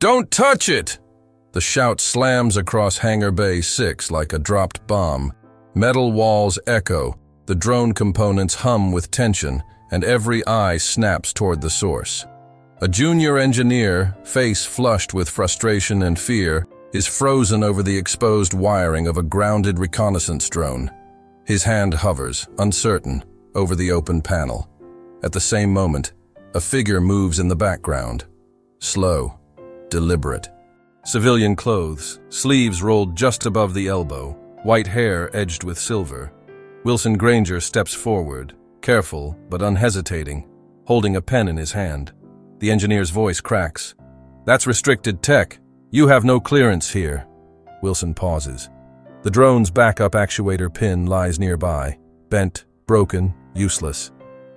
Don't touch it! The shout slams across Hangar Bay 6 like a dropped bomb. Metal walls echo, the drone components hum with tension, and every eye snaps toward the source. A junior engineer, face flushed with frustration and fear, is frozen over the exposed wiring of a grounded reconnaissance drone. His hand hovers, uncertain, over the open panel. At the same moment, a figure moves in the background. Slow, deliberate. Civilian clothes, sleeves rolled just above the elbow, white hair edged with silver. Wilson Granger steps forward, careful but unhesitating, holding a pen in his hand. The engineer's voice cracks. "That's restricted tech. You have no clearance here." Wilson pauses. The drone's backup actuator pin lies nearby, bent, broken, useless.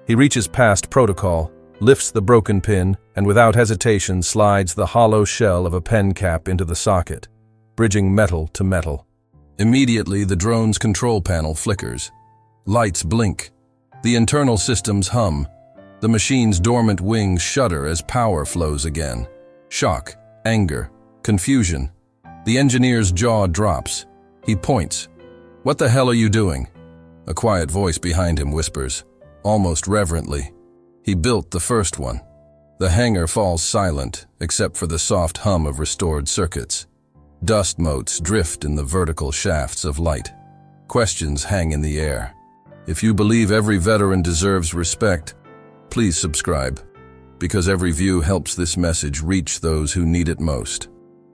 He reaches past protocol, lifts the broken pin, and without hesitation slides the hollow shell of a pen cap into the socket, bridging metal to metal. Immediately, the drone's control panel flickers. Lights blink. The internal systems hum. The machine's dormant wings shudder as power flows again. Shock, anger, confusion. The engineer's jaw drops. He points. "What the hell are you doing?" A quiet voice behind him whispers, almost reverently. He built the first one. The hangar falls silent, except for the soft hum of restored circuits. Dust motes drift in the vertical shafts of light. Questions hang in the air. If you believe every veteran deserves respect, please subscribe, because every view helps this message reach those who need it most.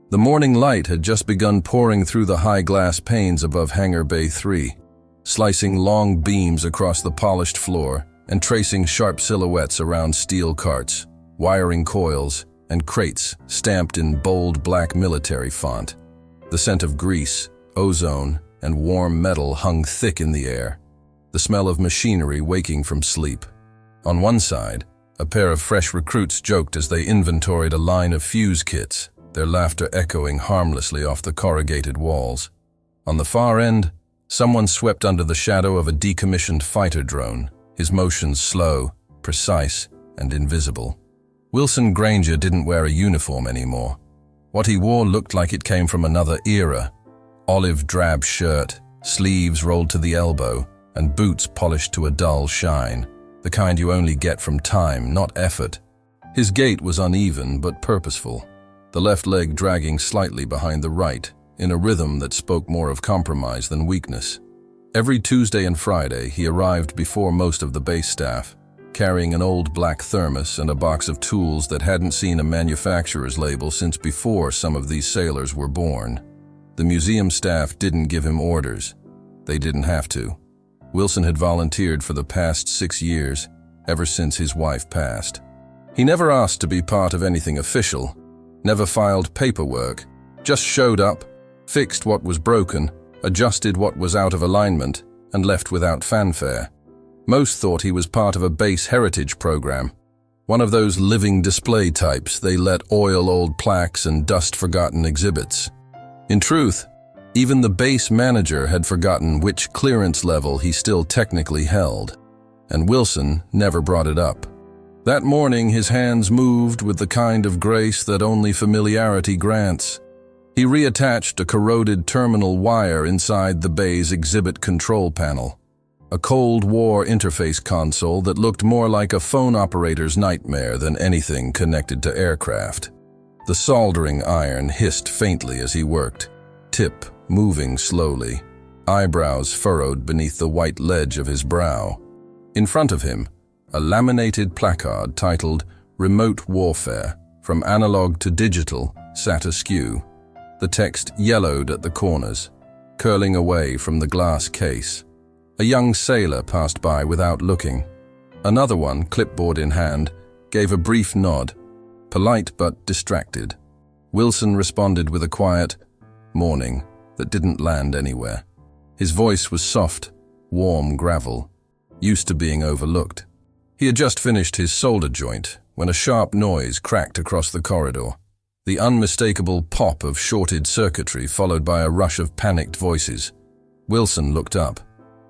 The morning light had just begun pouring through the high glass panes above Hangar Bay 3, slicing long beams across the polished floor and tracing sharp silhouettes around steel carts, wiring coils, and crates stamped in bold black military font. The scent of grease, ozone, and warm metal hung thick in the air, the smell of machinery waking from sleep. On one side, a pair of fresh recruits joked as they inventoried a line of fuse kits, their laughter echoing harmlessly off the corrugated walls. On the far end, someone swept under the shadow of a decommissioned fighter drone, his motions slow, precise, and invisible. Wilson Granger didn't wear a uniform anymore. What he wore looked like it came from another era. Olive drab shirt, sleeves rolled to the elbow, and boots polished to a dull shine, the kind you only get from time, not effort. His gait was uneven but purposeful, the left leg dragging slightly behind the right, in a rhythm that spoke more of compromise than weakness. Every Tuesday and Friday, he arrived before most of the base staff, carrying an old black thermos and a box of tools that hadn't seen a manufacturer's label since before some of these sailors were born. The museum staff didn't give him orders. They didn't have to. Wilson had volunteered for the past 6 years, ever since his wife passed. He never asked to be part of anything official, never filed paperwork, just showed up, fixed what was broken, adjusted what was out of alignment, and left without fanfare. Most thought he was part of a base heritage program, one of those living display types they let oil old plaques and dust forgotten exhibits. In truth, even the base manager had forgotten which clearance level he still technically held, and Wilson never brought it up. That morning, his hands moved with the kind of grace that only familiarity grants. He reattached a corroded terminal wire inside the bay's exhibit control panel, a Cold War interface console that looked more like a phone operator's nightmare than anything connected to aircraft. The soldering iron hissed faintly as he worked, tip moving slowly, eyebrows furrowed beneath the white ledge of his brow. In front of him, a laminated placard titled "Remote Warfare, From Analog to Digital" sat askew. The text yellowed at the corners, curling away from the glass case. A young sailor passed by without looking. Another one, clipboard in hand, gave a brief nod, polite but distracted. Wilson responded with a quiet "morning" that didn't land anywhere. His voice was soft, warm gravel, used to being overlooked. He had just finished his solder joint when a sharp noise cracked across the corridor. The unmistakable pop of shorted circuitry followed by a rush of panicked voices. Wilson looked up.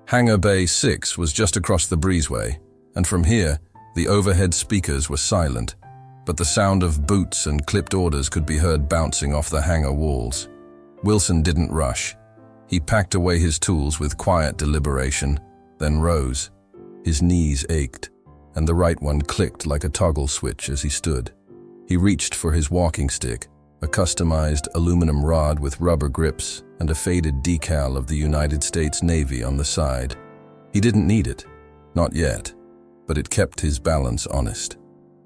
Hangar Bay 6 was just across the breezeway, and from here, the overhead speakers were silent. but the sound of boots and clipped orders could be heard bouncing off the hangar walls. Wilson didn't rush. He packed away his tools with quiet deliberation, then rose. His knees ached, and the right one clicked like a toggle switch as he stood. He reached for his walking stick, a customized aluminum rod with rubber grips and a faded decal of the United States Navy on the side. He didn't need it, not yet, but it kept his balance honest.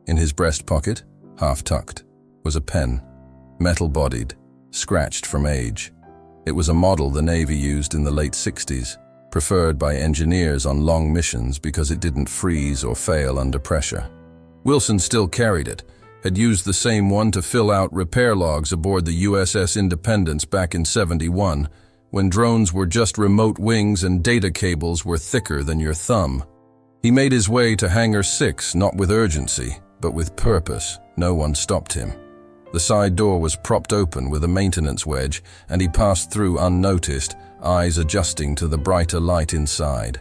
In his breast pocket, half tucked, was a pen, metal-bodied, scratched from age. It was a model the Navy used in the late 60s, preferred by engineers on long missions because it didn't freeze or fail under pressure. Wilson still carried it, had used the same one to fill out repair logs aboard the USS Independence back in '71, when drones were just remote wings and data cables were thicker than your thumb. He made his way to Hangar 6, not with urgency, but with purpose. No one stopped him. The side door was propped open with a maintenance wedge, and he passed through unnoticed, eyes adjusting to the brighter light inside.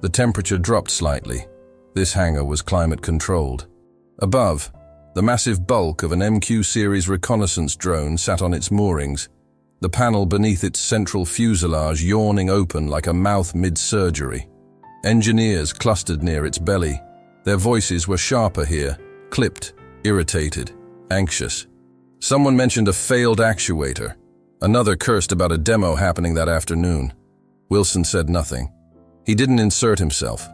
The temperature dropped slightly. This hangar was climate-controlled. Above, the massive bulk of an MQ series reconnaissance drone sat on its moorings, the panel beneath its central fuselage yawning open like a mouth mid-surgery. Engineers clustered near its belly. Their voices were sharper here, clipped, irritated, anxious. Someone mentioned a failed actuator. Another cursed about a demo happening that afternoon. Wilson said nothing. He didn't insert himself,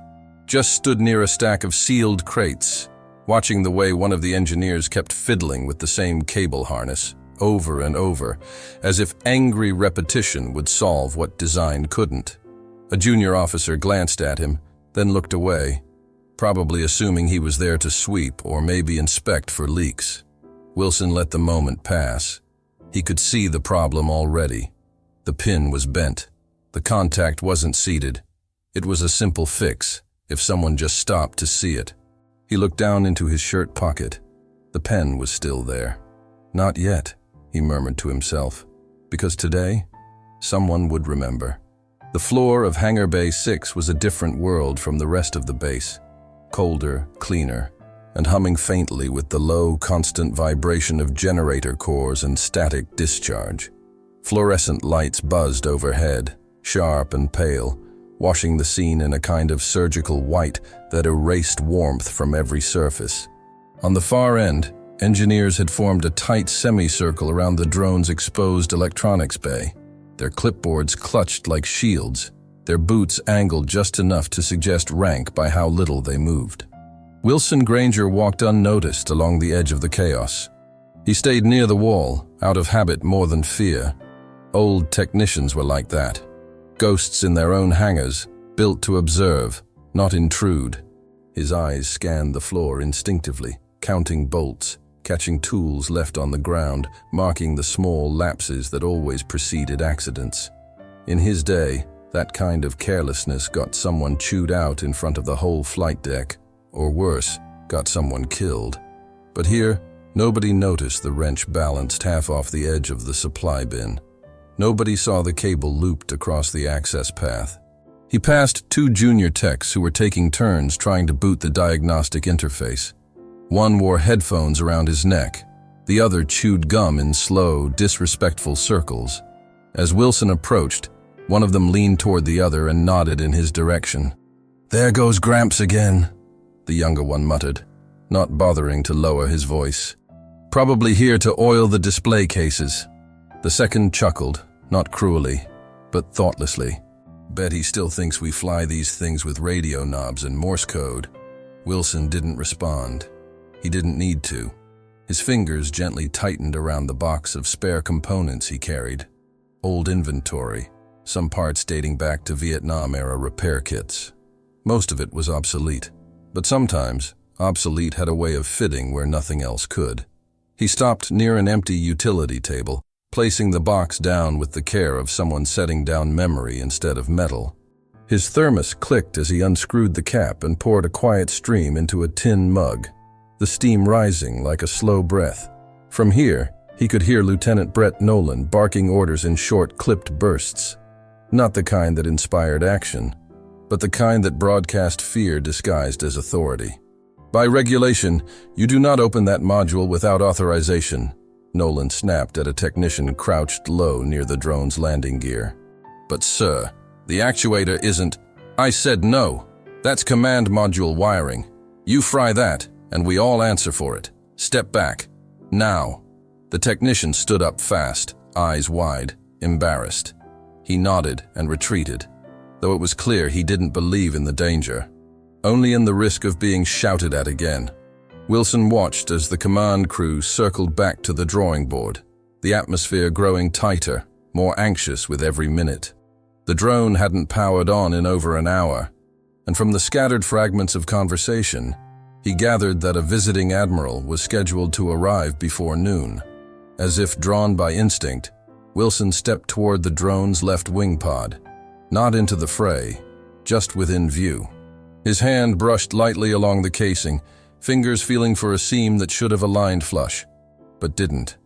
just stood near a stack of sealed crates, watching the way one of the engineers kept fiddling with the same cable harness, over and over, as if angry repetition would solve what design couldn't. A junior officer glanced at him, then looked away, probably assuming he was there to sweep or maybe inspect for leaks. Wilson let the moment pass. He could see the problem already. The pin was bent. The contact wasn't seated. It was a simple fix, if someone just stopped to see it. He looked down into his shirt pocket. The pen was still there. Not yet, he murmured to himself, because today, someone would remember. The floor of Hangar Bay 6 was a different world from the rest of the base. Colder, cleaner, and humming faintly with the low, constant vibration of generator cores and static discharge. Fluorescent lights buzzed overhead, sharp and pale, washing the scene in a kind of surgical white that erased warmth from every surface. On the far end, engineers had formed a tight semicircle around the drone's exposed electronics bay. Their clipboards clutched like shields, their boots angled just enough to suggest rank by how little they moved. Wilson Granger walked unnoticed along the edge of the chaos. He stayed near the wall, out of habit more than fear. Old technicians were like that. Ghosts in their own hangars, built to observe, not intrude. His eyes scanned the floor instinctively, counting bolts, catching tools left on the ground, marking the small lapses that always preceded accidents. In his day, that kind of carelessness got someone chewed out in front of the whole flight deck, or worse, got someone killed. But here, nobody noticed the wrench balanced half off the edge of the supply bin. Nobody saw the cable looped across the access path. He passed two junior techs who were taking turns trying to boot the diagnostic interface. One wore headphones around his neck. The other chewed gum in slow, disrespectful circles. As Wilson approached, one of them leaned toward the other and nodded in his direction. "There goes Gramps again," the younger one muttered, not bothering to lower his voice. "Probably here to oil the display cases." The second chuckled, not cruelly, but thoughtlessly. "Bet he still thinks we fly these things with radio knobs and Morse code." Wilson didn't respond. He didn't need to. His fingers gently tightened around the box of spare components he carried. Old inventory, some parts dating back to Vietnam-era repair kits. Most of it was obsolete, but sometimes obsolete had a way of fitting where nothing else could. He stopped near an empty utility table, placing the box down with the care of someone setting down memory instead of metal. His thermos clicked as he unscrewed the cap and poured a quiet stream into a tin mug, the steam rising like a slow breath. From here, he could hear Lieutenant Brett Nolan barking orders in short, clipped bursts. Not the kind that inspired action, but the kind that broadcast fear disguised as authority. By regulation, you do not open that module without authorization, Nolan snapped at a technician crouched low near the drone's landing gear. But sir, the actuator isn't… I said no. That's command module wiring. You fry that, and we all answer for it. Step back. Now. The technician stood up fast, eyes wide, embarrassed. He nodded and retreated, though it was clear he didn't believe in the danger, only in the risk of being shouted at again. Wilson watched as the command crew circled back to the drawing board, the atmosphere growing tighter, more anxious with every minute. The drone hadn't powered on in over an hour, and from the scattered fragments of conversation, he gathered that a visiting admiral was scheduled to arrive before noon. As if drawn by instinct, Wilson stepped toward the drone's left wing pod, not into the fray, just within view. His hand brushed lightly along the casing, fingers feeling for a seam that should have aligned flush, but didn't.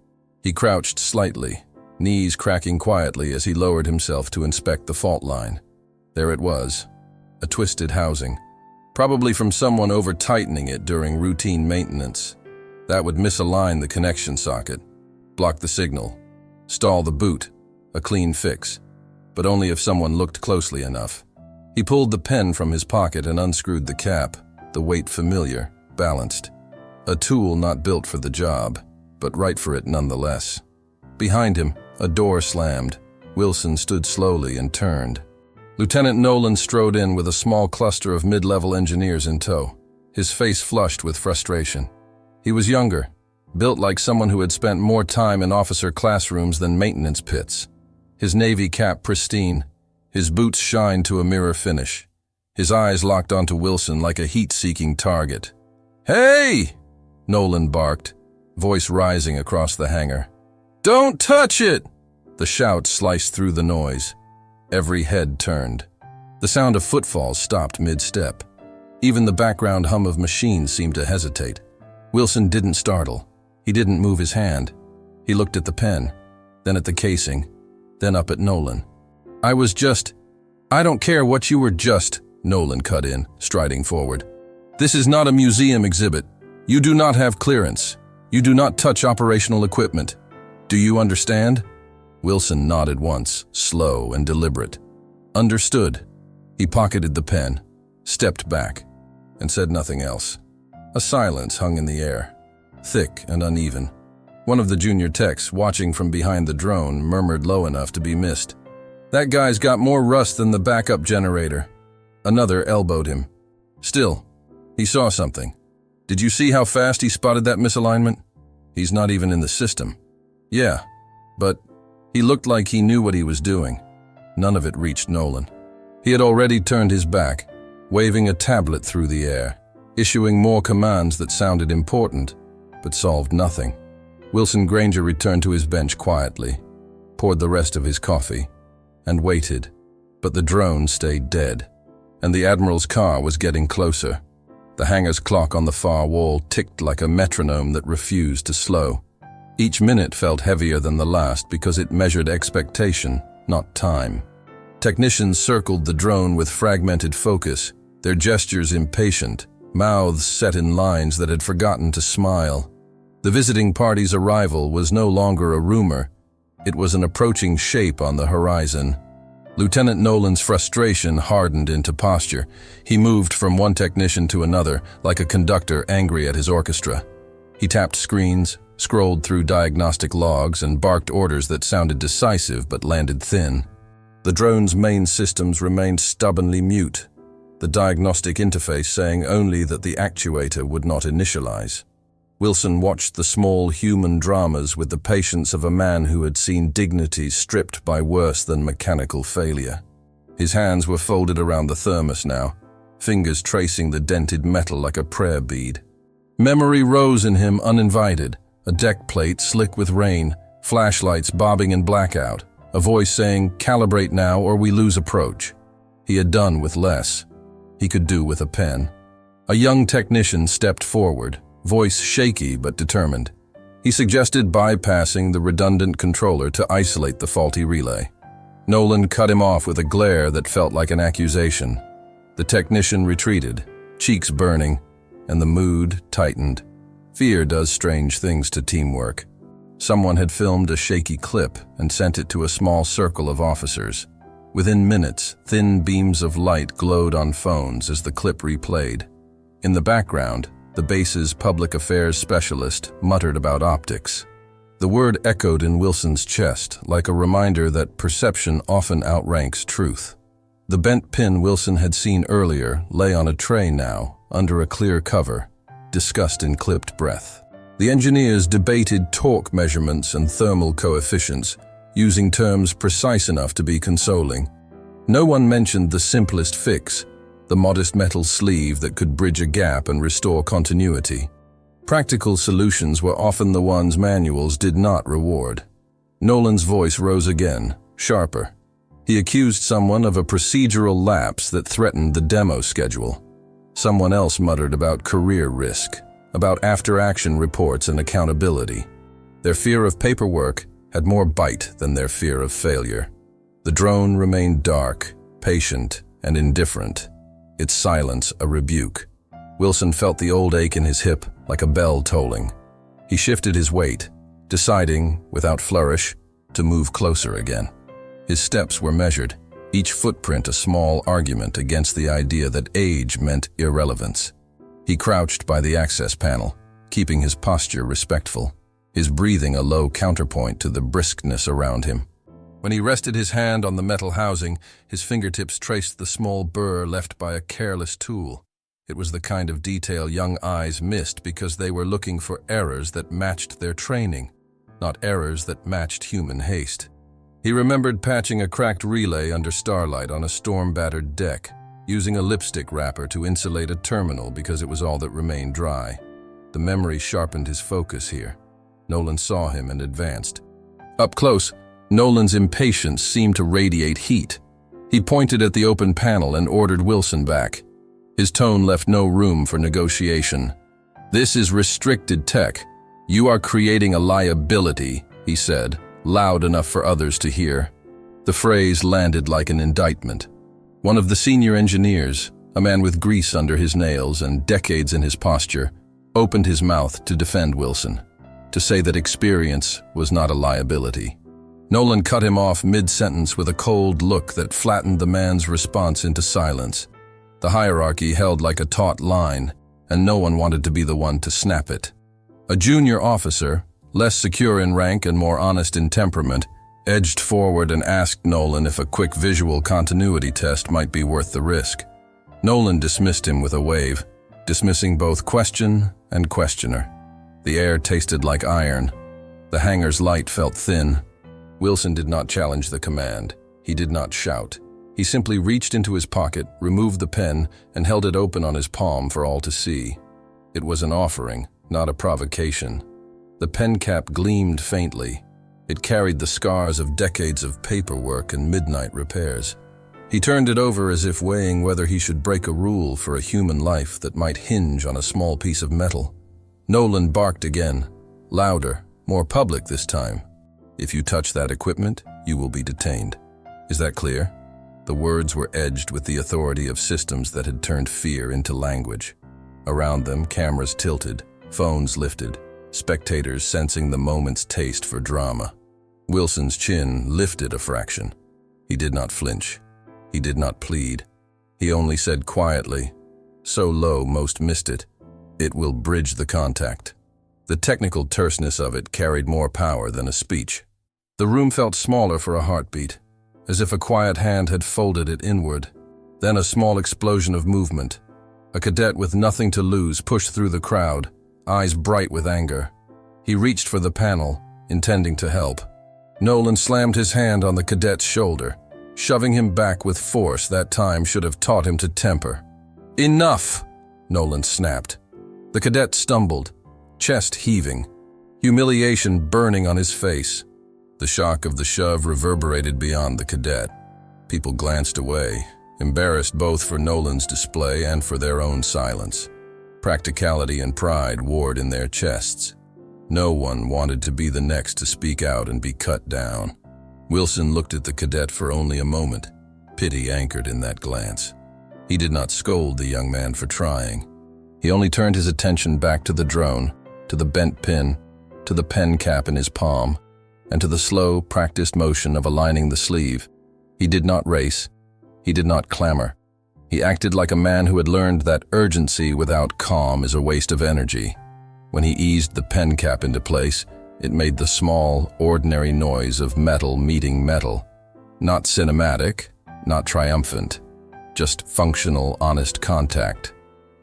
He crouched slightly, knees cracking quietly as he lowered himself to inspect the fault line. There it was, a twisted housing, probably from someone over-tightening it during routine maintenance. That would misalign the connection socket, block the signal, stall the boot, a clean fix, but only if someone looked closely enough. He pulled the pen from his pocket and unscrewed the cap, the weight familiar, balanced. A tool not built for the job, but right for it nonetheless. Behind him, a door slammed. Wilson stood slowly and turned. Lieutenant Nolan strode in with a small cluster of mid-level engineers in tow, his face flushed with frustration. He was younger, built like someone who had spent more time in officer classrooms than maintenance pits. His navy cap pristine, his boots shined to a mirror finish. His eyes locked onto Wilson like a heat-seeking target. "Hey!" Nolan barked, voice rising across the hangar. "Don't touch it!" The shout sliced through the noise. Every head turned. The sound of footfalls stopped mid-step. Even the background hum of machines seemed to hesitate. Wilson didn't startle. He didn't move his hand. He looked at the pen, then at the casing, then up at Nolan. I don't care what you were just," Nolan cut in, striding forward. "This is not a museum exhibit. You do not have clearance. You do not touch operational equipment. Do you understand?" Wilson nodded once, slow and deliberate. Understood. He pocketed the pen, stepped back, and said nothing else. A silence hung in the air, thick and uneven. One of the junior techs, watching from behind the drone, murmured low enough to be missed. "That guy's got more rust than the backup generator." Another elbowed him. "Still, he saw something. Did you see how fast he spotted that misalignment? He's not even in the system." "Yeah, but he looked like he knew what he was doing." None of it reached Nolan. He had already turned his back, waving a tablet through the air, issuing more commands that sounded important, but solved nothing. Wilson Granger returned to his bench quietly, poured the rest of his coffee, and waited. But the drone stayed dead, and the Admiral's car was getting closer. The hangar's clock on the far wall ticked like a metronome that refused to slow. Each minute felt heavier than the last because it measured expectation, not time. Technicians circled the drone with fragmented focus, their gestures impatient, mouths set in lines that had forgotten to smile. The visiting party's arrival was no longer a rumor. It was an approaching shape on the horizon. Lieutenant Nolan's frustration hardened into posture. He moved from one technician to another, like a conductor angry at his orchestra. He tapped screens, scrolled through diagnostic logs, and barked orders that sounded decisive but landed thin. The drone's main systems remained stubbornly mute, the diagnostic interface saying only that the actuator would not initialize. Wilson watched the small human dramas with the patience of a man who had seen dignity stripped by worse than mechanical failure. His hands were folded around the thermos now, fingers tracing the dented metal like a prayer bead. Memory rose in him uninvited, a deck plate slick with rain, flashlights bobbing in blackout, a voice saying, "Calibrate now or we lose approach." He had done with less. He could do with a pen. A young technician stepped forward, voice shaky but determined. He suggested bypassing the redundant controller to isolate the faulty relay. Nolan cut him off with a glare that felt like an accusation. The technician retreated, cheeks burning, and the mood tightened. Fear does strange things to teamwork. Someone had filmed a shaky clip and sent it to a small circle of officers. Within minutes, thin beams of light glowed on phones as the clip replayed. In the background, the base's public affairs specialist muttered about optics. The word echoed in Wilson's chest, like a reminder that perception often outranks truth. The bent pin Wilson had seen earlier lay on a tray now, under a clear cover, discussed in clipped breath. The engineers debated torque measurements and thermal coefficients, using terms precise enough to be consoling. No one mentioned the simplest fix, the modest metal sleeve that could bridge a gap and restore continuity. Practical solutions were often the ones manuals did not reward. Nolan's voice rose again, sharper. He accused someone of a procedural lapse that threatened the demo schedule. Someone else muttered about career risk, about after-action reports and accountability. Their fear of paperwork had more bite than their fear of failure. The drone remained dark, patient, and indifferent, its silence a rebuke. Wilson felt the old ache in his hip like a bell tolling. He shifted his weight, deciding, without flourish, to move closer again. His steps were measured, each footprint a small argument against the idea that age meant irrelevance. He crouched by the access panel, keeping his posture respectful, his breathing a low counterpoint to the briskness around him. When he rested his hand on the metal housing, his fingertips traced the small burr left by a careless tool. It was the kind of detail young eyes missed because they were looking for errors that matched their training, not errors that matched human haste. He remembered patching a cracked relay under starlight on a storm-battered deck, using a lipstick wrapper to insulate a terminal because it was all that remained dry. The memory sharpened his focus here. Nolan saw him and advanced. Up close, Nolan's impatience seemed to radiate heat. He pointed at the open panel and ordered Wilson back. His tone left no room for negotiation. "This is restricted tech. You are creating a liability," he said, loud enough for others to hear. The phrase landed like an indictment. One of the senior engineers, a man with grease under his nails and decades in his posture, opened his mouth to defend Wilson, to say that experience was not a liability. Nolan cut him off mid-sentence with a cold look that flattened the man's response into silence. The hierarchy held like a taut line, and no one wanted to be the one to snap it. A junior officer, less secure in rank and more honest in temperament, edged forward and asked Nolan if a quick visual continuity test might be worth the risk. Nolan dismissed him with a wave, dismissing both question and questioner. The air tasted like iron. The hangar's light felt thin. Wilson did not challenge the command. He did not shout. He simply reached into his pocket, removed the pen, and held it open on his palm for all to see. It was an offering, not a provocation. The pen cap gleamed faintly. It carried the scars of decades of paperwork and midnight repairs. He turned it over as if weighing whether he should break a rule for a human life that might hinge on a small piece of metal. Nolan barked again, louder, more public this time. "If you touch that equipment, you will be detained. Is that clear?" The words were edged with the authority of systems that had turned fear into language. Around them, cameras tilted, phones lifted, spectators sensing the moment's taste for drama. Wilson's chin lifted a fraction. He did not flinch. He did not plead. He only said quietly, so low most missed it, "It will bridge the contact." The technical terseness of it carried more power than a speech. The room felt smaller for a heartbeat, as if a quiet hand had folded it inward. Then a small explosion of movement. A cadet with nothing to lose pushed through the crowd, eyes bright with anger. He reached for the panel, intending to help. Nolan slammed his hand on the cadet's shoulder. Shoving him back with force that time should have taught him to temper. "Enough!" Nolan snapped. The cadet stumbled, chest heaving, humiliation burning on his face. The shock of the shove reverberated beyond the cadet. People glanced away, embarrassed both for Nolan's display and for their own silence. Practicality and pride warred in their chests. No one wanted to be the next to speak out and be cut down. Wilson looked at the cadet for only a moment, pity anchored in that glance. He did not scold the young man for trying. He only turned his attention back to the drone, to the bent pin, to the pen cap in his palm, and to the slow, practiced motion of aligning the sleeve. He did not race. He did not clamor. He acted like a man who had learned that urgency without calm is a waste of energy. When he eased the pen cap into place, it made the small, ordinary noise of metal meeting metal. Not cinematic, not triumphant, just functional, honest contact.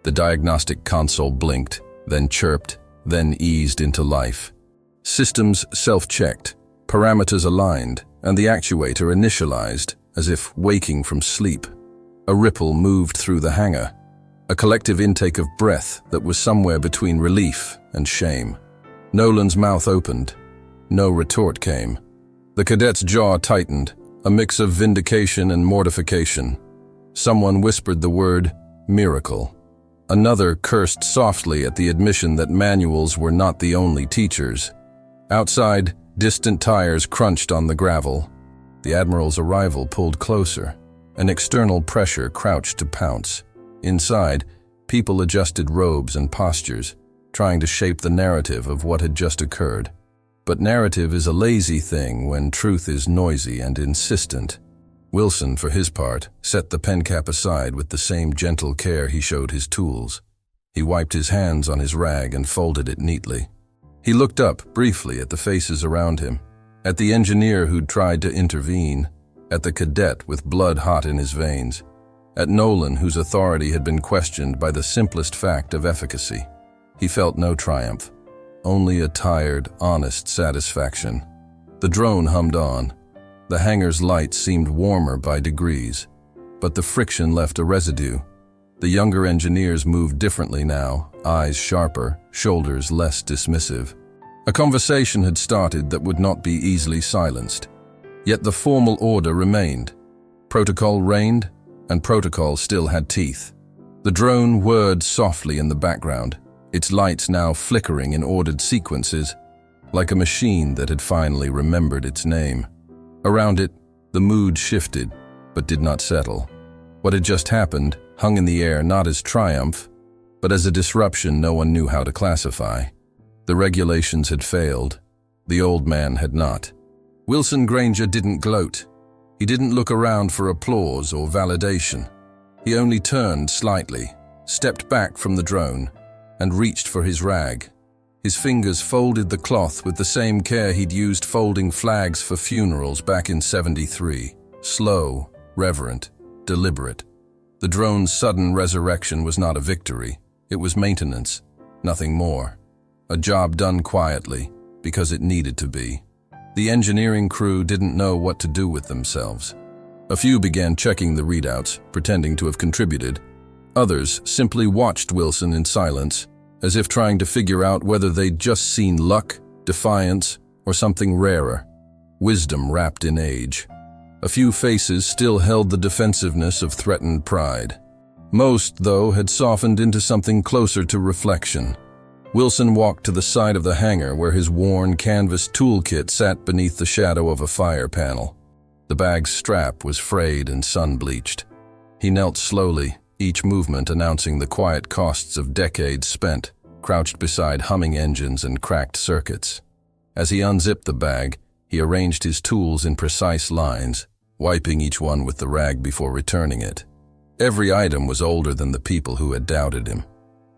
The diagnostic console blinked, then chirped, then eased into life. Systems self-checked, parameters aligned, and the actuator initialized, as if waking from sleep. A ripple moved through the hangar, a collective intake of breath that was somewhere between relief and shame. Nolan's mouth opened. No retort came. The cadet's jaw tightened, a mix of vindication and mortification. Someone whispered the word, miracle. Another cursed softly at the admission that manuals were not the only teachers. Outside, distant tires crunched on the gravel. The Admiral's arrival pulled closer. An external pressure crouched to pounce. Inside, people adjusted robes and postures, trying to shape the narrative of what had just occurred. But narrative is a lazy thing when truth is noisy and insistent. Wilson, for his part, set the pen cap aside with the same gentle care he showed his tools. He wiped his hands on his rag and folded it neatly. He looked up briefly at the faces around him, at the engineer who'd tried to intervene, at the cadet with blood hot in his veins, at Nolan whose authority had been questioned by the simplest fact of efficacy. He felt no triumph, only a tired, honest satisfaction. The drone hummed on. The hangar's lights seemed warmer by degrees, but the friction left a residue. The younger engineers moved differently now, eyes sharper, shoulders less dismissive. A conversation had started that would not be easily silenced. Yet the formal order remained. Protocol reigned, and protocol still had teeth. The drone whirred softly in the background, its lights now flickering in ordered sequences, like a machine that had finally remembered its name. Around it, the mood shifted, but did not settle. What had just happened hung in the air not as triumph, but as a disruption no one knew how to classify. The regulations had failed. The old man had not. Wilson Granger didn't gloat. He didn't look around for applause or validation. He only turned slightly, stepped back from the drone, and reached for his rag. His fingers folded the cloth with the same care he'd used folding flags for funerals back in '73. Slow, reverent, deliberate. The drone's sudden resurrection was not a victory. It was maintenance, nothing more. A job done quietly, because it needed to be. The engineering crew didn't know what to do with themselves. A few began checking the readouts, pretending to have contributed. Others simply watched Wilson in silence, as if trying to figure out whether they'd just seen luck, defiance, or something rarer. Wisdom wrapped in age. A few faces still held the defensiveness of threatened pride. Most, though, had softened into something closer to reflection. Wilson walked to the side of the hangar where his worn canvas toolkit sat beneath the shadow of a fire panel. The bag's strap was frayed and sun-bleached. He knelt slowly, each movement announcing the quiet costs of decades spent, crouched beside humming engines and cracked circuits. As he unzipped the bag, he arranged his tools in precise lines, wiping each one with the rag before returning it. Every item was older than the people who had doubted him.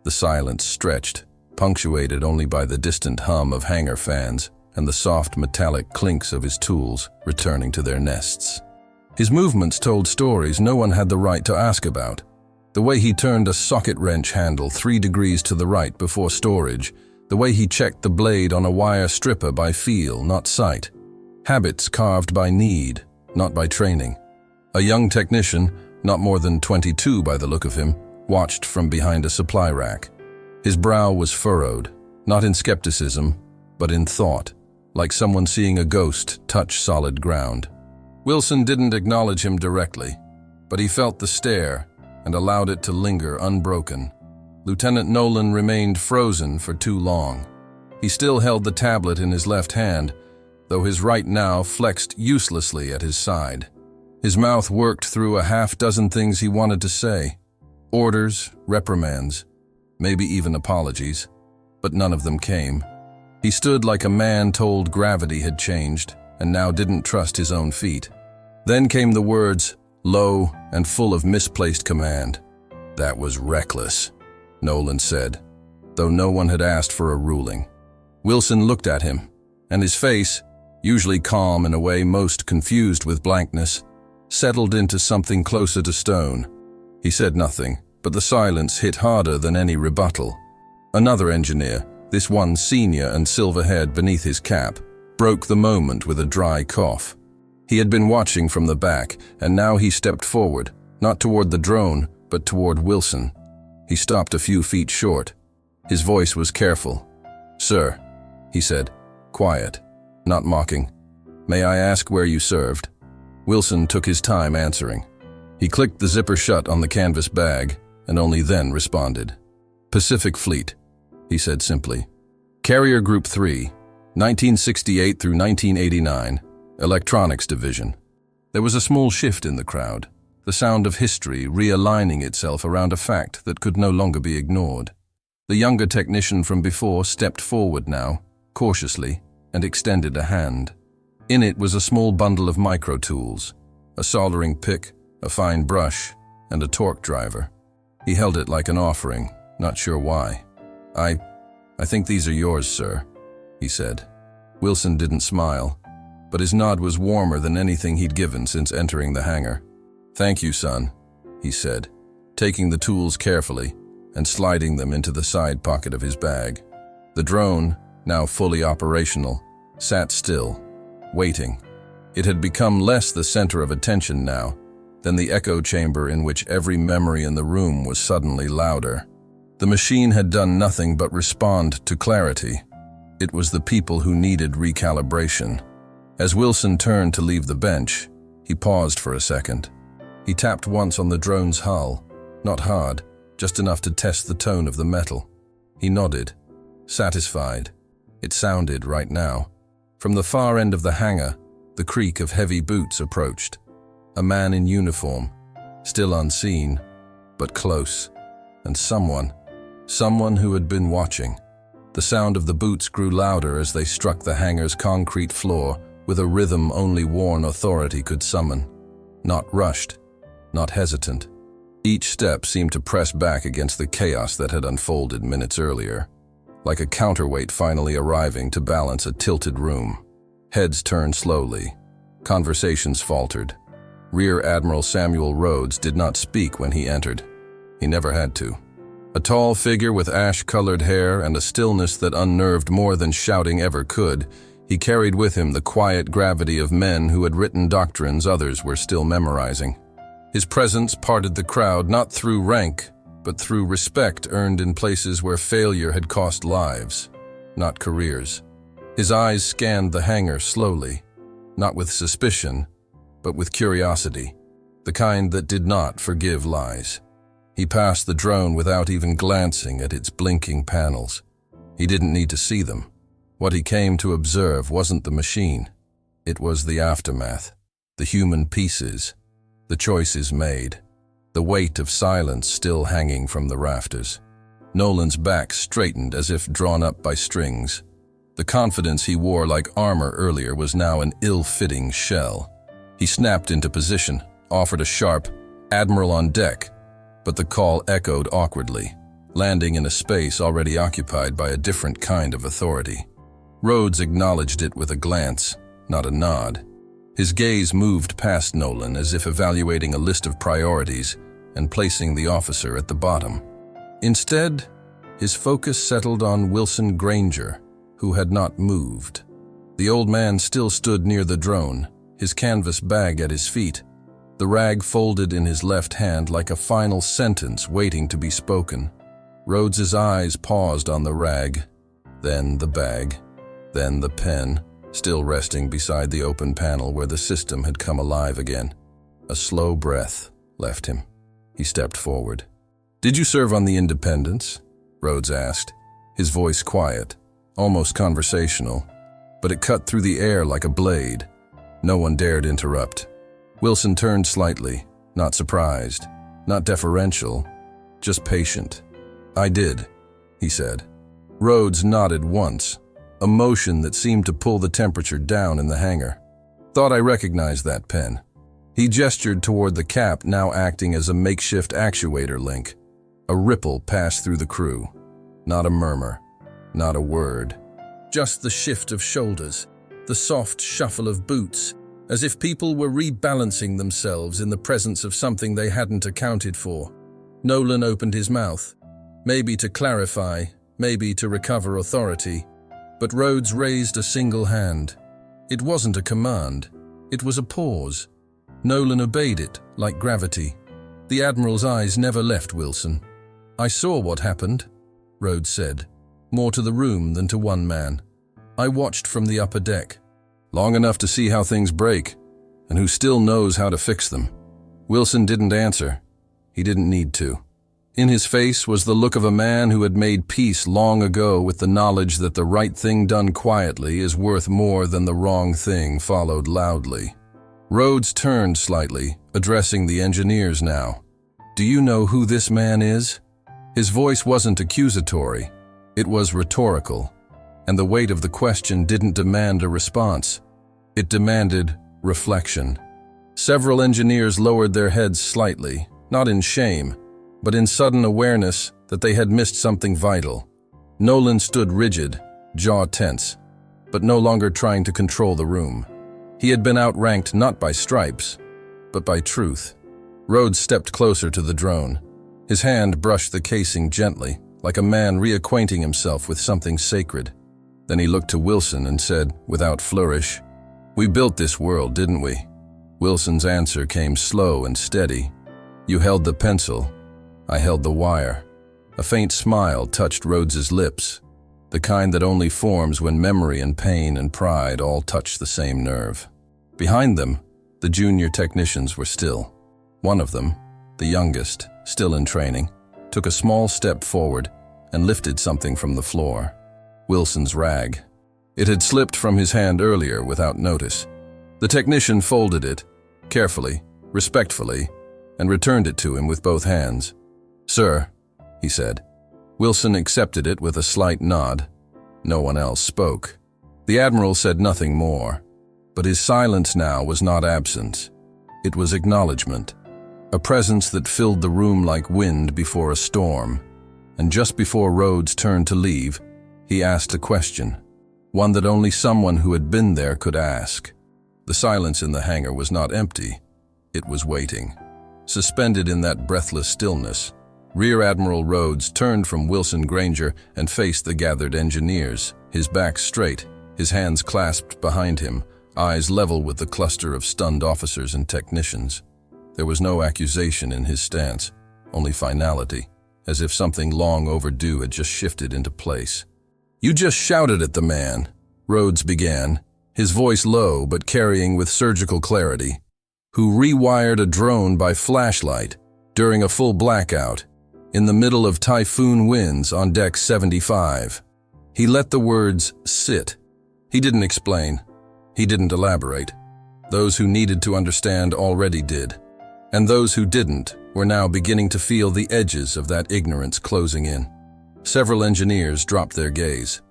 The silence stretched, punctuated only by the distant hum of hangar fans and the soft metallic clinks of his tools returning to their nests. His movements told stories no one had the right to ask about. The way he turned a socket wrench handle 3 degrees to the right before storage, the way he checked the blade on a wire stripper by feel, not sight. Habits carved by need, not by training. A young technician, not more than 22 by the look of him, watched from behind a supply rack. His brow was furrowed, not in skepticism, but in thought, like someone seeing a ghost touch solid ground. Wilson didn't acknowledge him directly, but he felt the stare and allowed it to linger unbroken. Lieutenant Nolan remained frozen for too long. He still held the tablet in his left hand, though his right now flexed uselessly at his side. His mouth worked through a half-dozen things he wanted to say. Orders, reprimands. maybe even apologies, but none of them came. He stood like a man told gravity had changed and now didn't trust his own feet. Then came the words, low and full of misplaced command. "That was reckless," Nolan said, though no one had asked for a ruling. Wilson looked at him, and his face, usually calm in a way most confused with blankness, settled into something closer to stone. He said nothing, but the silence hit harder than any rebuttal. Another engineer, this one senior and silver-haired beneath his cap, broke the moment with a dry cough. He had been watching from the back, and now he stepped forward, not toward the drone, but toward Wilson. He stopped a few feet short. His voice was careful. "Sir," he said, quiet, not mocking, "may I ask where you served?" Wilson took his time answering. He clicked the zipper shut on the canvas bag, and only then responded. "Pacific Fleet," he said simply. "Carrier Group 3, 1968 through 1989, Electronics Division." There was a small shift in the crowd, the sound of history realigning itself around a fact that could no longer be ignored. The younger technician from before stepped forward now, cautiously, and extended a hand. In it was a small bundle of micro-tools, a soldering pick, a fine brush, and a torque driver. He held it like an offering, not sure why. I think these are yours, sir," he said. Wilson didn't smile, but his nod was warmer than anything he'd given since entering the hangar. "Thank you, son," he said, taking the tools carefully and sliding them into the side pocket of his bag. The drone, now fully operational, sat still, waiting. It had become less the center of attention now than the echo chamber in which every memory in the room was suddenly louder. The machine had done nothing but respond to clarity. It was the people who needed recalibration. As Wilson turned to leave the bench, he paused for a second. He tapped once on the drone's hull, not hard, just enough to test the tone of the metal. He nodded, satisfied. It sounded right now. From the far end of the hangar, the creak of heavy boots approached. A man in uniform, still unseen, but close, and someone who had been watching. The sound of the boots grew louder as they struck the hangar's concrete floor with a rhythm only worn authority could summon. Not rushed, not hesitant. Each step seemed to press back against the chaos that had unfolded minutes earlier, like a counterweight finally arriving to balance a tilted room. Heads turned slowly. Conversations faltered. Rear Admiral Samuel Rhodes did not speak when he entered. He never had to. A tall figure with ash-colored hair and a stillness that unnerved more than shouting ever could, he carried with him the quiet gravity of men who had written doctrines others were still memorizing. His presence parted the crowd not through rank, but through respect earned in places where failure had cost lives, not careers. His eyes scanned the hangar slowly, not with suspicion, but with curiosity, the kind that did not forgive lies. He passed the drone without even glancing at its blinking panels. He didn't need to see them. What he came to observe wasn't the machine. It was the aftermath, the human pieces, the choices made, the weight of silence still hanging from the rafters. Nolan's back straightened as if drawn up by strings. The confidence he wore like armor earlier was now an ill-fitting shell. He snapped into position, offered a sharp, "Admiral on deck," but the call echoed awkwardly, landing in a space already occupied by a different kind of authority. Rhodes acknowledged it with a glance, not a nod. His gaze moved past Nolan as if evaluating a list of priorities and placing the officer at the bottom. Instead, his focus settled on Wilson Granger, who had not moved. The old man still stood near the drone, his canvas bag at his feet, the rag folded in his left hand like a final sentence waiting to be spoken. Rhodes's eyes paused on the rag, then the bag, then the pen, still resting beside the open panel where the system had come alive again. A slow breath left him. He stepped forward. "Did you serve on the Independence?" Rhodes asked, his voice quiet, almost conversational, but it cut through the air like a blade. No one dared interrupt. Wilson turned slightly, not surprised, not deferential, just patient. "I did," he said. Rhodes nodded once, a motion that seemed to pull the temperature down in the hangar. "Thought I recognized that pen." He gestured toward the cap now acting as a makeshift actuator link. A ripple passed through the crew. Not a murmur, not a word. Just the shift of shoulders, the soft shuffle of boots, as if people were rebalancing themselves in the presence of something they hadn't accounted for. Nolan opened his mouth, maybe to clarify, maybe to recover authority, but Rhodes raised a single hand. It wasn't a command, it was a pause. Nolan obeyed it, like gravity. The Admiral's eyes never left Wilson. "I saw what happened," Rhodes said, more to the room than to one man. "I watched from the upper deck. Long enough to see how things break, and who still knows how to fix them." Wilson didn't answer. He didn't need to. In his face was the look of a man who had made peace long ago with the knowledge that the right thing done quietly is worth more than the wrong thing followed loudly. Rhodes turned slightly, addressing the engineers now. "Do you know who this man is?" His voice wasn't accusatory. It was rhetorical, and the weight of the question didn't demand a response. It demanded reflection. Several engineers lowered their heads slightly, not in shame, but in sudden awareness that they had missed something vital. Nolan stood rigid, jaw tense, but no longer trying to control the room. He had been outranked not by stripes, but by truth. Rhodes stepped closer to the drone. His hand brushed the casing gently, like a man reacquainting himself with something sacred. Then he looked to Wilson and said, without flourish, "We built this world, didn't we?" Wilson's answer came slow and steady. "You held the pencil. I held the wire." A faint smile touched Rhodes's lips, the kind that only forms when memory and pain and pride all touch the same nerve. Behind them, the junior technicians were still. One of them, the youngest, still in training, took a small step forward and lifted something from the floor. Wilson's rag. It had slipped from his hand earlier without notice. The technician folded it, carefully, respectfully, and returned it to him with both hands. "Sir," he said. Wilson accepted it with a slight nod. No one else spoke. The Admiral said nothing more, but his silence now was not absence. It was acknowledgement, a presence that filled the room like wind before a storm. And just before Rhodes turned to leave, he asked a question, one that only someone who had been there could ask. The silence in the hangar was not empty. It was waiting. Suspended in that breathless stillness, Rear Admiral Rhodes turned from Wilson Granger and faced the gathered engineers, his back straight, his hands clasped behind him, eyes level with the cluster of stunned officers and technicians. There was no accusation in his stance, only finality, as if something long overdue had just shifted into place. "You just shouted at the man," Rhodes began, his voice low but carrying with surgical clarity, "who rewired a drone by flashlight during a full blackout in the middle of typhoon winds on deck 75. He let the words sit. He didn't explain. He didn't elaborate. Those who needed to understand already did, and those who didn't were now beginning to feel the edges of that ignorance closing in. Several engineers dropped their gaze.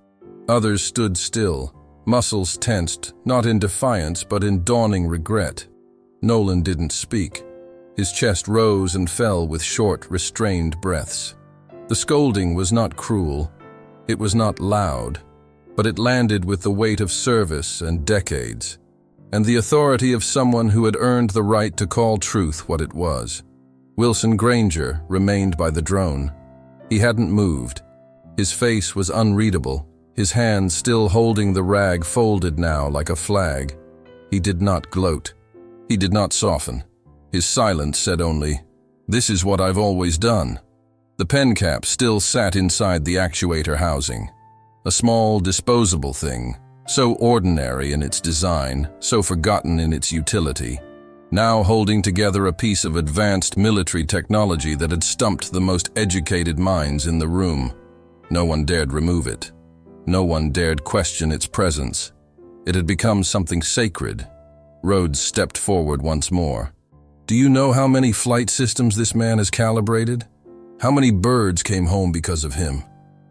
Others stood still, muscles tensed, not in defiance but in dawning regret. Nolan didn't speak. His chest rose and fell with short, restrained breaths. The scolding was not cruel. It was not loud, but it landed with the weight of service and decades, and the authority of someone who had earned the right to call truth what it was. Wilson Granger remained by the drone. He hadn't moved. His face was unreadable, his hands still holding the rag folded now like a flag. He did not gloat. He did not soften. His silence said only, "This is what I've always done." The pen cap still sat inside the actuator housing. A small, disposable thing, so ordinary in its design, so forgotten in its utility, now holding together a piece of advanced military technology that had stumped the most educated minds in the room. No one dared remove it. No one dared question its presence. It had become something sacred. Rhodes stepped forward once more. "Do you know how many flight systems this man has calibrated?" How many birds came home because of him?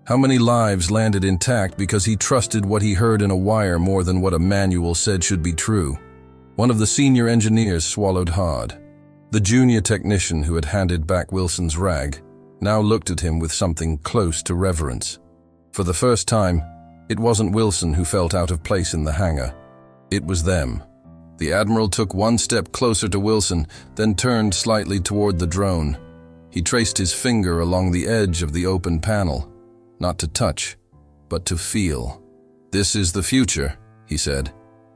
How many lives landed intact because he trusted what he heard in a wire more than what a manual said should be true? One of the senior engineers swallowed hard. The junior technician who had handed back Wilson's rag now looked at him with something close to reverence. For the first time, it wasn't Wilson who felt out of place in the hangar. It was them. The Admiral took one step closer to Wilson, then turned slightly toward the drone. He traced his finger along the edge of the open panel, not to touch, but to feel. "This is the future," he said,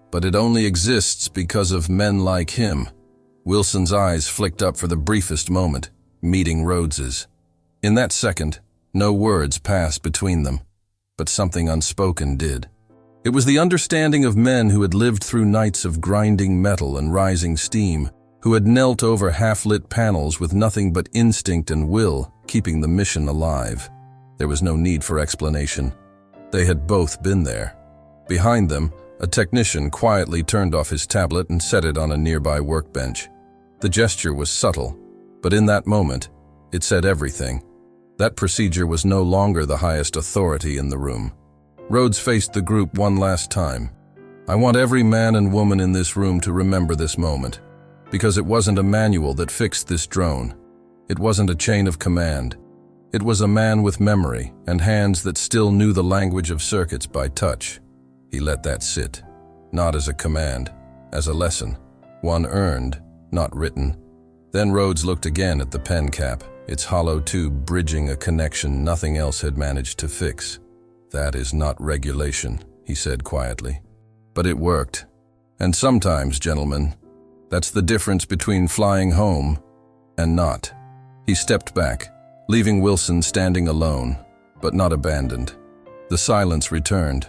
"but it only exists because of men like him." Wilson's eyes flicked up for the briefest moment, meeting Rhodes's. In that second, no words passed between them, but something unspoken did. It was the understanding of men who had lived through nights of grinding metal and rising steam, who had knelt over half-lit panels with nothing but instinct and will keeping the mission alive. There was no need for explanation. They had both been there. Behind them, a technician quietly turned off his tablet and set it on a nearby workbench. The gesture was subtle, but in that moment, it said everything. That procedure was no longer the highest authority in the room. Rhodes faced the group one last time. "I want every man and woman in this room to remember this moment, because it wasn't a manual that fixed this drone. It wasn't a chain of command. It was a man with memory and hands that still knew the language of circuits by touch." He let that sit, not as a command, as a lesson, one earned, not written. Then Rhodes looked again at the pen cap, its hollow tube bridging a connection nothing else had managed to fix. "That is not regulation," he said quietly. But it worked. And sometimes, gentlemen, that's the difference between flying home and not. He stepped back, leaving Wilson standing alone, but not abandoned. The silence returned,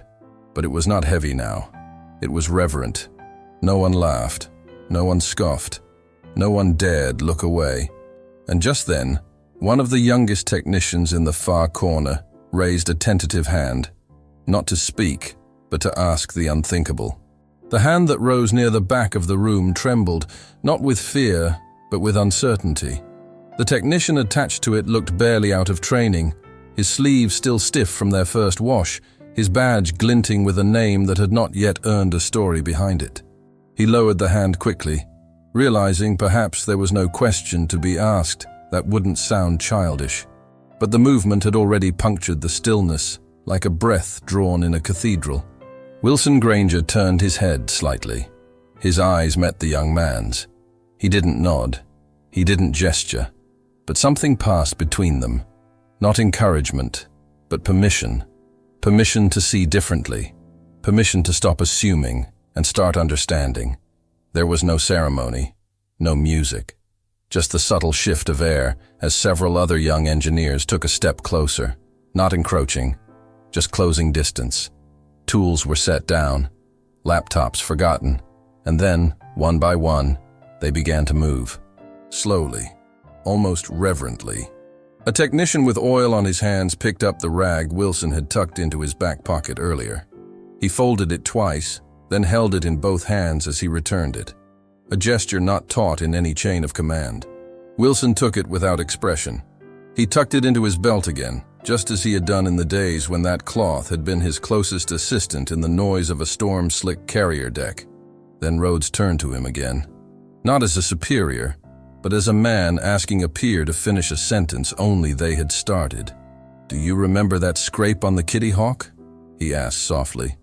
but it was not heavy now. It was reverent. No one laughed. No one scoffed. No one dared look away. And just then, one of the youngest technicians in the far corner raised a tentative hand, not to speak, but to ask the unthinkable. The hand that rose near the back of the room trembled, not with fear, but with uncertainty. The technician attached to it looked barely out of training, his sleeves still stiff from their first wash, his badge glinting with a name that had not yet earned a story behind it. He lowered the hand quickly, realizing perhaps there was no question to be asked that wouldn't sound childish. But the movement had already punctured the stillness, like a breath drawn in a cathedral. Wilson Granger turned his head slightly. His eyes met the young man's. He didn't nod. He didn't gesture. But something passed between them. Not encouragement, but permission. Permission to see differently. Permission to stop assuming and start understanding. There was no ceremony, no music. Just the subtle shift of air as several other young engineers took a step closer, not encroaching, just closing distance. Tools were set down, laptops forgotten, and then, one by one, they began to move. Slowly, almost reverently. A technician with oil on his hands picked up the rag Wilson had tucked into his back pocket earlier. He folded it twice, then held it in both hands as he returned it. A gesture not taught in any chain of command. Wilson took it without expression. He tucked it into his belt again, just as he had done in the days when that cloth had been his closest assistant in the noise of a storm-slick carrier deck. Then Rhodes turned to him again. Not as a superior, but as a man asking a peer to finish a sentence only they had started. "Do you remember that scrape on the Kitty Hawk?" he asked softly.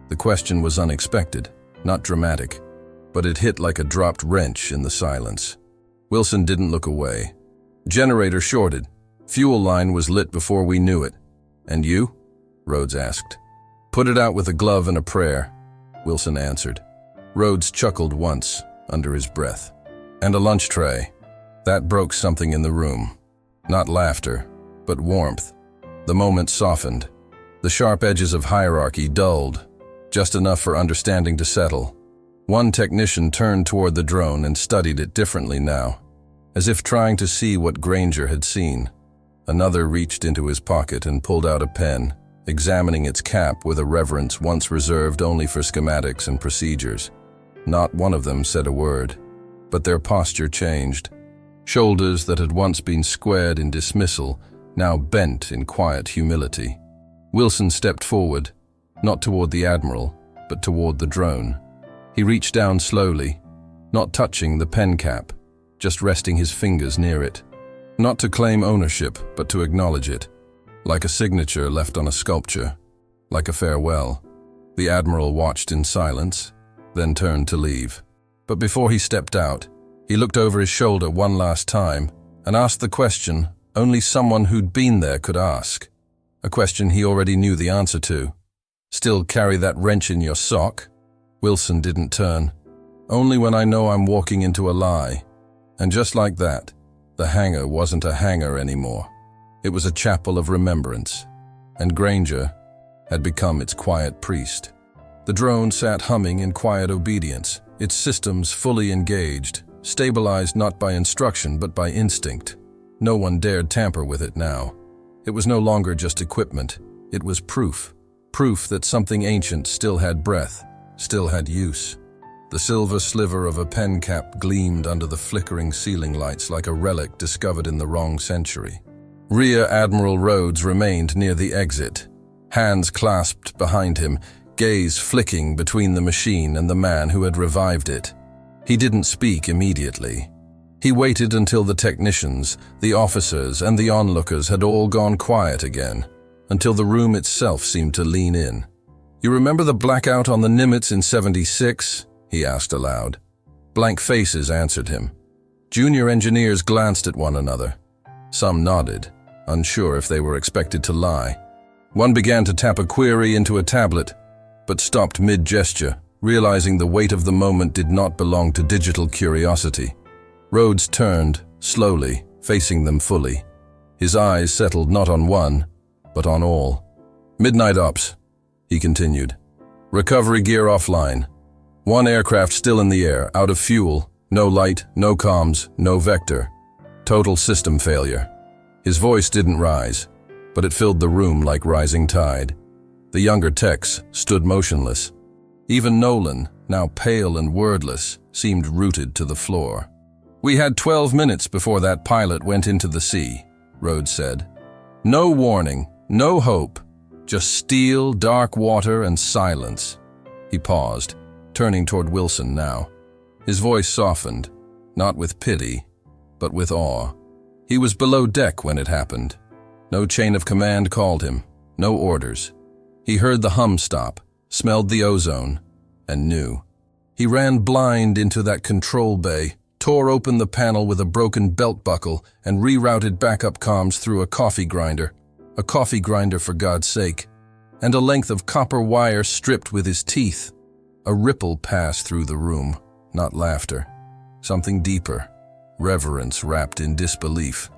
The question was unexpected, not dramatic, but it hit like a dropped wrench in the silence. Wilson didn't look away. Generator shorted. Fuel line was lit before we knew it. "And you?" Rhodes asked. "Put it out with a glove and a prayer," Wilson answered. Rhodes chuckled once, under his breath. "And a lunch tray." That broke something in the room. Not laughter, but warmth. The moment softened. The sharp edges of hierarchy dulled, just enough for understanding to settle. One technician turned toward the drone and studied it differently now, as if trying to see what Granger had seen. Another reached into his pocket and pulled out a pen, examining its cap with a reverence once reserved only for schematics and procedures. Not one of them said a word, but their posture changed. shoulders that had once been squared in dismissal, now bent in quiet humility. Wilson stepped forward, not toward the Admiral, but toward the drone. He reached down slowly, not touching the pen cap, just resting his fingers near it. Not to claim ownership, but to acknowledge it, like a signature left on a sculpture, like a farewell. The Admiral watched in silence, then turned to leave. But before he stepped out, he looked over his shoulder one last time and asked the question only someone who'd been there could ask. A question he already knew the answer to. Still carry that wrench in your sock? Wilson didn't turn. Only when I know I'm walking into a lie. And just like that, the hangar wasn't a hangar anymore. It was a chapel of remembrance. And Granger had become its quiet priest. The drone sat humming in quiet obedience, its systems fully engaged, stabilized not by instruction but by instinct. No one dared tamper with it now. It was no longer just equipment. It was proof. Proof that something ancient still had breath, still had use. The silver sliver of a pen cap gleamed under the flickering ceiling lights like a relic discovered in the wrong century. Rear Admiral Rhodes remained near the exit, hands clasped behind him, gaze flicking between the machine and the man who had revived it. He didn't speak immediately. He waited until the technicians, the officers, and the onlookers had all gone quiet again, until the room itself seemed to lean in. "You remember the blackout on the Nimitz in '76? He asked aloud. Blank faces answered him. Junior engineers glanced at one another. Some nodded, unsure if they were expected to lie. One began to tap a query into a tablet, but stopped mid-gesture, realizing the weight of the moment did not belong to digital curiosity. Rhodes turned, slowly, facing them fully. His eyes settled not on one, but on all. "Midnight ops," he continued. "Recovery gear offline. One aircraft still in the air, out of fuel, no light, no comms, no vector. Total system failure." His voice didn't rise, but it filled the room like rising tide. The younger techs stood motionless. Even Nolan, now pale and wordless, seemed rooted to the floor. "We had 12 minutes before that pilot went into the sea," Rhodes said. "No warning, no hope, just steel, dark water, and silence." He paused, turning toward Wilson now. His voice softened, not with pity, but with awe. He was below deck when it happened. No chain of command called him, no orders. He heard the hum stop, smelled the ozone, and knew. He ran blind into that control bay, tore open the panel with a broken belt buckle, and rerouted backup comms through a coffee grinder for God's sake, and a length of copper wire stripped with his teeth. A ripple passed through the room, not laughter. Something deeper, reverence wrapped in disbelief.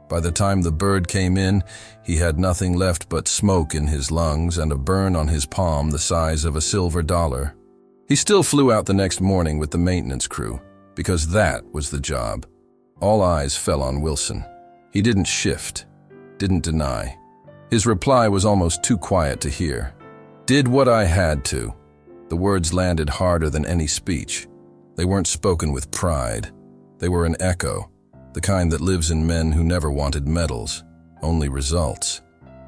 By the time the bird came in, he had nothing left but smoke in his lungs and a burn on his palm the size of a silver dollar. He still flew out the next morning with the maintenance crew, because that was the job. All eyes fell on Wilson. He didn't shift, didn't deny. His reply was almost too quiet to hear. "Did what I had to." The words landed harder than any speech. They weren't spoken with pride. They were an echo, the kind that lives in men who never wanted medals, only results.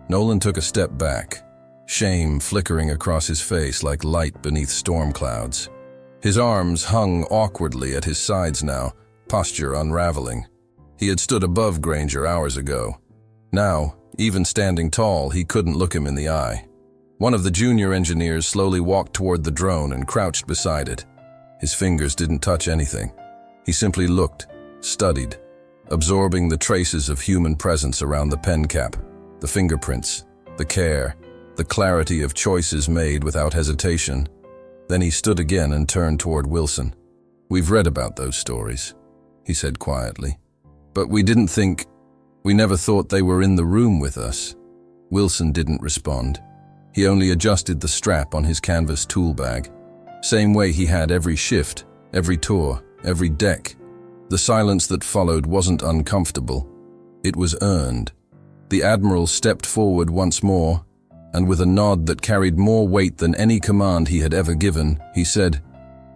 Nolan took a step back, shame flickering across his face like light beneath storm clouds. His arms hung awkwardly at his sides now, posture unraveling. He had stood above Granger hours ago. Now, even standing tall, he couldn't look him in the eye. One of the junior engineers slowly walked toward the drone and crouched beside it. His fingers didn't touch anything. He simply looked, studied, absorbing the traces of human presence around the pen cap, the fingerprints, the care, the clarity of choices made without hesitation. Then he stood again and turned toward Wilson. "We've read about those stories," he said quietly. "But we never thought they were in the room with us." Wilson didn't respond. He only adjusted the strap on his canvas tool bag. Same way he had every shift, every tour, every deck. The silence that followed wasn't uncomfortable. It was earned. The Admiral stepped forward once more, and with a nod that carried more weight than any command he had ever given, he said,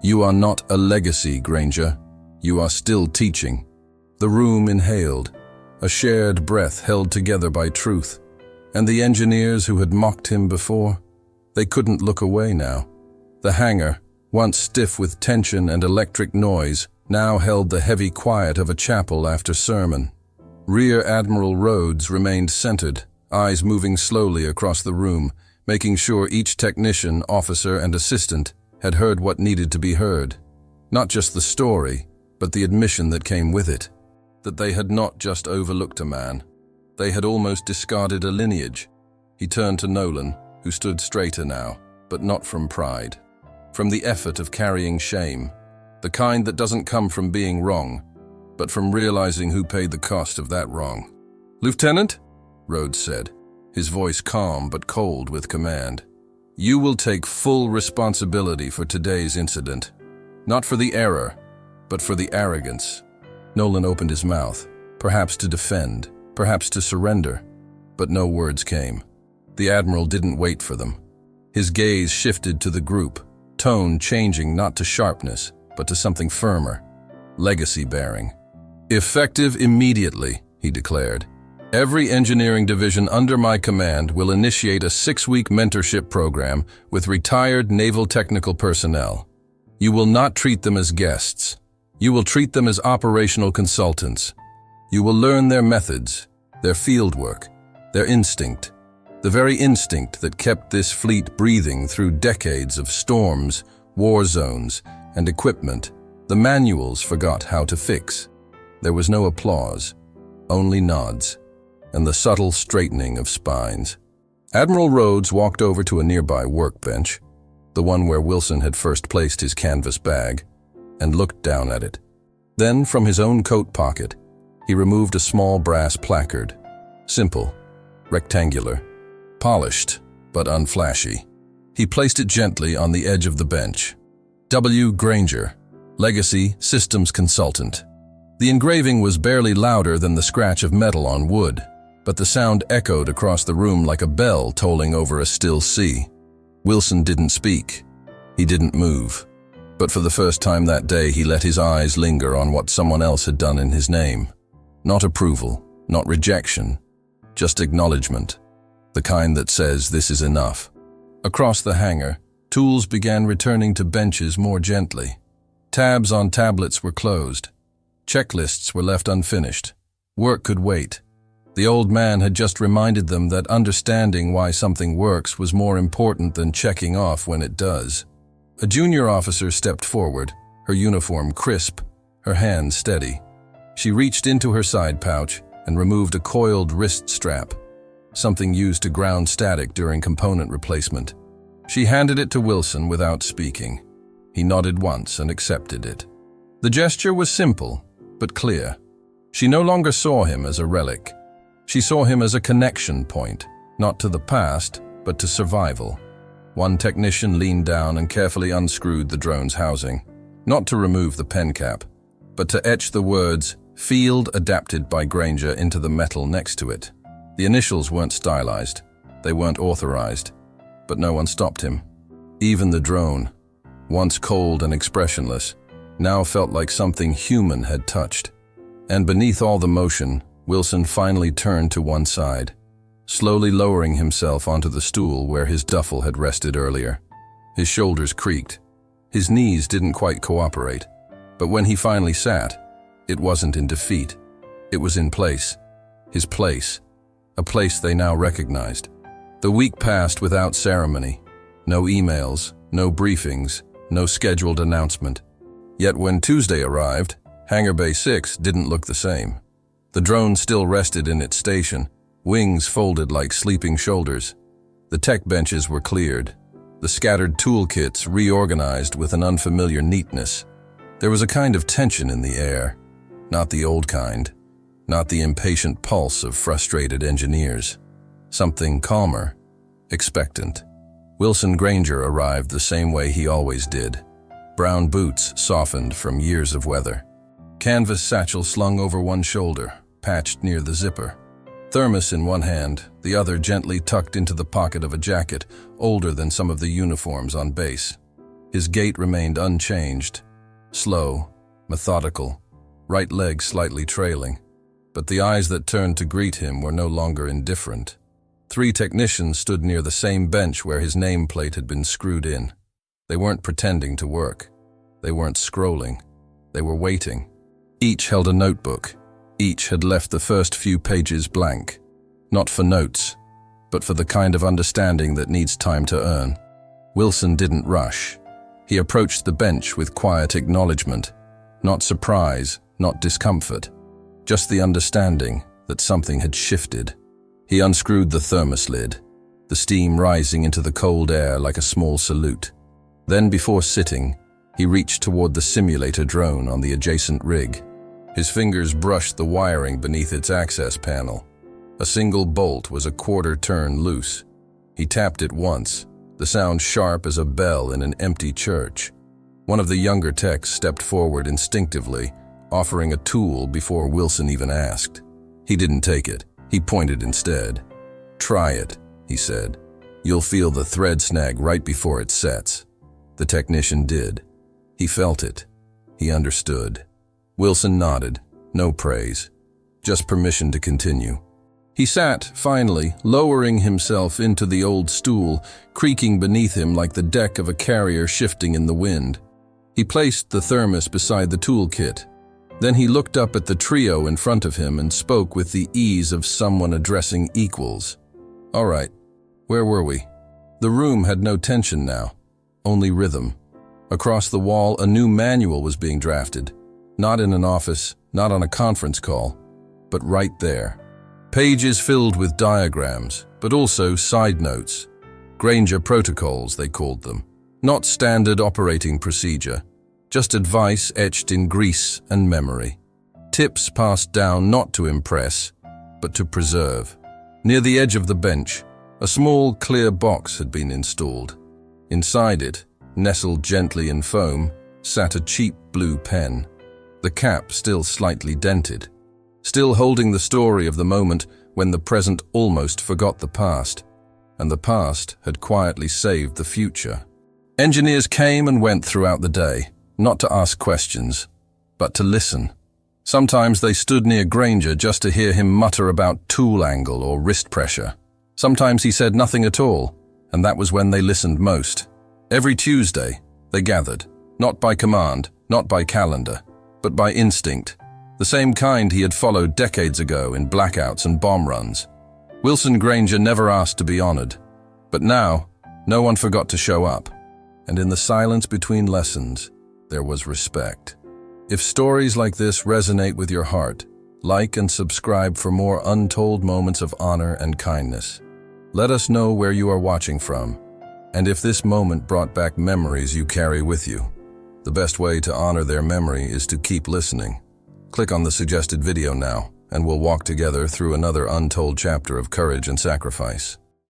"You are not a legacy, Granger. You are still teaching." The room inhaled, a shared breath held together by truth. And the engineers who had mocked him before, they couldn't look away now. The hangar, once stiff with tension and electric noise, now held the heavy quiet of a chapel after sermon. Rear Admiral Rhodes remained centered, eyes moving slowly across the room, making sure each technician, officer, and assistant had heard what needed to be heard. Not just the story, but the admission that came with it. That they had not just overlooked a man. They had almost discarded a lineage. He turned to Nolan, who stood straighter now, but not from pride. From the effort of carrying shame, the kind that doesn't come from being wrong, but from realizing who paid the cost of that wrong. "Lieutenant," Rhodes said, his voice calm but cold with command, "you will take full responsibility for today's incident. Not for the error, but for the arrogance." Nolan opened his mouth, perhaps to defend, perhaps to surrender, but no words came. The Admiral didn't wait for them. His gaze shifted to the group, tone changing not to sharpness, but to something firmer, legacy-bearing. "Effective immediately," he declared. "Every engineering division under my command will initiate a 6-week mentorship program with retired naval technical personnel. You will not treat them as guests. You will treat them as operational consultants. You will learn their methods, their fieldwork, their instinct, the very instinct that kept this fleet breathing through decades of storms, war zones, and equipment the manuals forgot how to fix." There was no applause, only nods, and the subtle straightening of spines. Admiral Rhodes walked over to a nearby workbench, the one where Wilson had first placed his canvas bag, and looked down at it. Then, from his own coat pocket, he removed a small brass placard. Simple, rectangular, polished, but unflashy. He placed it gently on the edge of the bench. W. Granger, Legacy Systems Consultant. The engraving was barely louder than the scratch of metal on wood, but the sound echoed across the room like a bell tolling over a still sea. Wilson didn't speak. He didn't move. But for the first time that day, he let his eyes linger on what someone else had done in his name. Not approval, not rejection, just acknowledgement. The kind that says this is enough. Across the hangar, tools began returning to benches more gently. Tabs on tablets were closed. Checklists were left unfinished. Work could wait. The old man had just reminded them that understanding why something works was more important than checking off when it does. A junior officer stepped forward, her uniform crisp, her hands steady. She reached into her side pouch and removed a coiled wrist strap, something used to ground static during component replacement. She handed it to Wilson without speaking. He nodded once and accepted it. The gesture was simple, but clear. She no longer saw him as a relic. She saw him as a connection point, not to the past, but to survival. One technician leaned down and carefully unscrewed the drone's housing, not to remove the pen cap, but to etch the words "Field Adapted by Granger" into the metal next to it. The initials weren't stylized, they weren't authorized, but no one stopped him. Even the drone, once cold and expressionless, now felt like something human had touched. And beneath all the motion, Wilson finally turned to one side, slowly lowering himself onto the stool where his duffel had rested earlier. His shoulders creaked. His knees didn't quite cooperate. But when he finally sat, it wasn't in defeat. It was in place. His place. A place they now recognized. The week passed without ceremony. No emails, no briefings, no scheduled announcement. Yet when Tuesday arrived, Hangar Bay 6 didn't look the same. The drone still rested in its station, wings folded like sleeping shoulders. The tech benches were cleared, the scattered toolkits reorganized with an unfamiliar neatness. There was a kind of tension in the air, not the old kind, not the impatient pulse of frustrated engineers. Something calmer, expectant. Wilson Granger arrived the same way he always did. Brown boots softened from years of weather. Canvas satchel slung over one shoulder, patched near the zipper. Thermos in one hand, the other gently tucked into the pocket of a jacket older than some of the uniforms on base. His gait remained unchanged, slow, methodical, right leg slightly trailing. But the eyes that turned to greet him were no longer indifferent. 3 technicians stood near the same bench where his nameplate had been screwed in. They weren't pretending to work. They weren't scrolling. They were waiting. Each held a notebook. Each had left the first few pages blank. Not for notes, but for the kind of understanding that needs time to earn. Wilson didn't rush. He approached the bench with quiet acknowledgement. Not surprise, not discomfort. Just the understanding that something had shifted. He unscrewed the thermos lid, the steam rising into the cold air like a small salute. Then, before sitting, he reached toward the simulator drone on the adjacent rig. His fingers brushed the wiring beneath its access panel. A single bolt was a quarter turn loose. He tapped it once, the sound sharp as a bell in an empty church. One of the younger techs stepped forward instinctively, offering a tool before Wilson even asked. He didn't take it. He pointed instead. "Try it," he said. "You'll feel the thread snag right before it sets." The technician did. He felt it. He understood. Wilson nodded. No praise. Just permission to continue. He sat, finally, lowering himself into the old stool, creaking beneath him like the deck of a carrier shifting in the wind. He placed the thermos beside the toolkit. Then he looked up at the trio in front of him and spoke with the ease of someone addressing equals. "All right, where were we?" The room had no tension now, only rhythm. Across the wall, a new manual was being drafted. Not in an office, not on a conference call, but right there. Pages filled with diagrams, but also side notes. Granger protocols, they called them. Not standard operating procedure. Just advice etched in grease and memory. Tips passed down not to impress, but to preserve. Near the edge of the bench, a small, clear box had been installed. Inside it, nestled gently in foam, sat a cheap blue pen. The cap still slightly dented. Still holding the story of the moment when the present almost forgot the past, and the past had quietly saved the future. Engineers came and went throughout the day. Not to ask questions, but to listen. Sometimes they stood near Granger just to hear him mutter about tool angle or wrist pressure. Sometimes he said nothing at all, and that was when they listened most. Every Tuesday, they gathered, not by command, not by calendar, but by instinct, the same kind he had followed decades ago in blackouts and bomb runs. Wilson Granger never asked to be honored, but now, no one forgot to show up, and in the silence between lessons, there was respect. If stories like this resonate with your heart, like and subscribe for more untold moments of honor and kindness. Let us know where you are watching from, and if this moment brought back memories you carry with you. The best way to honor their memory is to keep listening. Click on the suggested video now, and we'll walk together through another untold chapter of courage and sacrifice.